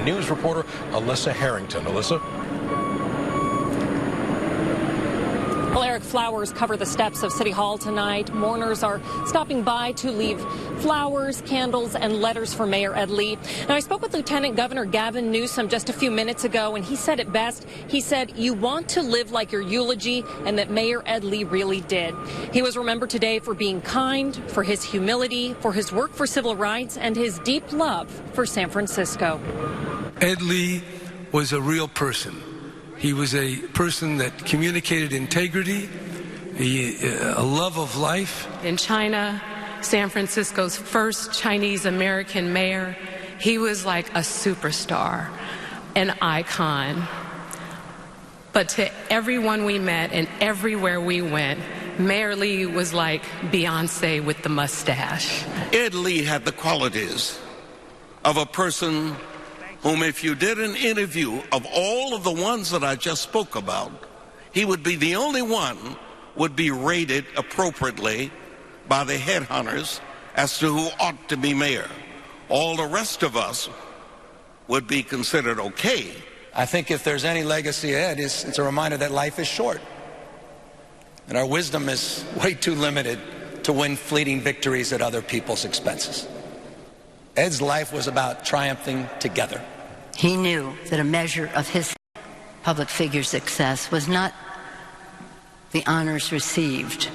News reporter Elissa Harrington. Elissa? Well, Eric, flowers cover the steps of City Hall tonight. Mourners are stopping by to leave flowers, candles, and letters for Mayor Ed Lee. Now, I spoke with Lieutenant Governor Gavin Newsom just a few minutes ago, and he said it best. He said, "You want to live like your eulogy," and that Mayor Ed Lee really did. He was remembered today for being kind, for his humility, for his work for civil rights, and his deep love for San Francisco. Ed Lee was a real person. He was a person that communicated integrity, a love of life. In China, San Francisco's first Chinese-American mayor, he was like a superstar, an icon. But to everyone we met and everywhere we went, Mayor Lee was like Beyonce with the mustache. Ed Lee had the qualities of a person whom, if you did an interview of all of the ones that I just spoke about, he would be the only one would be rated appropriately by the headhunters as to who ought to be mayor. All the rest of us would be considered okay. I think if there's any legacy ahead, it's a reminder that life is short, and our wisdom is way too limited to win fleeting victories at other people's expenses. Ed's life was about triumphing together. He knew that a measure of his public figure success was not the honors received,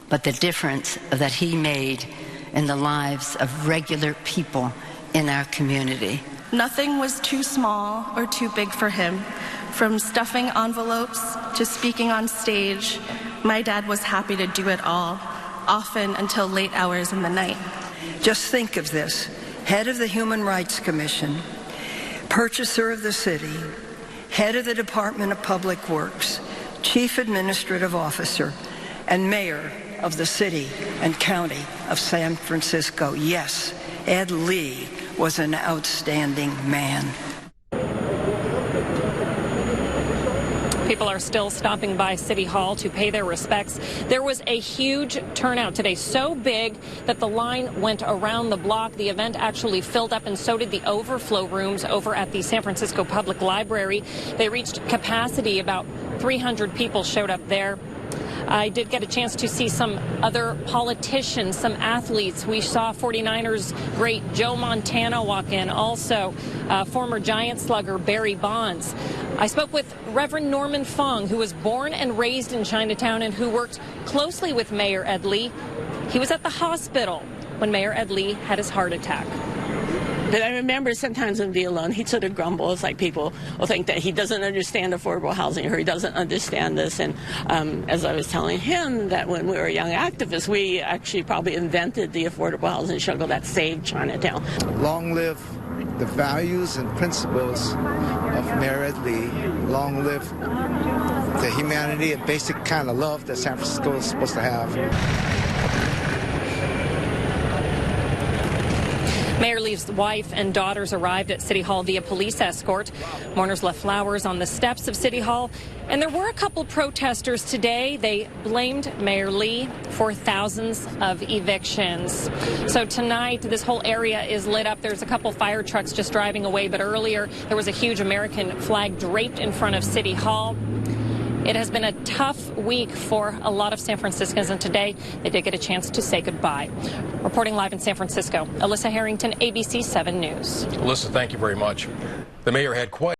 but the difference that he made in the lives of regular people in our community. Nothing was too small or too big for him. From stuffing envelopes to speaking on stage, my dad was happy to do it all, often until late hours in the night. Just think of this: head of the Human Rights Commission, purchaser of the city, head of the Department of Public Works, chief administrative officer, and mayor of the city and county of San Francisco. Yes, Ed Lee was an outstanding man. People are still stopping by City Hall to pay their respects. There was a huge turnout today, so big that the line went around the block. The event actually filled up, and so did the overflow rooms over at the San Francisco Public Library. They reached capacity. About 300 people showed up there. I did get a chance to see some other politicians, some athletes. We saw 49ers great Joe Montana walk in, also former Giant slugger Barry Bonds. I spoke with Reverend Norman Fong, who was born and raised in Chinatown and who worked closely with Mayor Ed Lee. He was at the hospital when Mayor Ed Lee had his heart attack. But I remember sometimes in Be Alone, he'd sort of grumble. It's like people will think that he doesn't understand affordable housing or he doesn't understand this. And as I was telling him that when we were young activists, we actually probably invented the affordable housing struggle that saved Chinatown. Long live the values and principles of Mayor Ed Lee. Long live the humanity and basic kind of love that San Francisco is supposed to have. Mayor Lee's wife and daughters arrived at City Hall via police escort. Mourners left flowers on the steps of City Hall. And there were a couple protesters today. They blamed Mayor Lee for thousands of evictions. So tonight, this whole area is lit up. There's a couple fire trucks just driving away. But earlier, there was a huge American flag draped in front of City Hall. It has been a tough week for a lot of San Franciscans, and today they did get a chance to say goodbye. Reporting live in San Francisco, Elissa Harrington, ABC 7 News. Elissa, thank you very much. The mayor had quite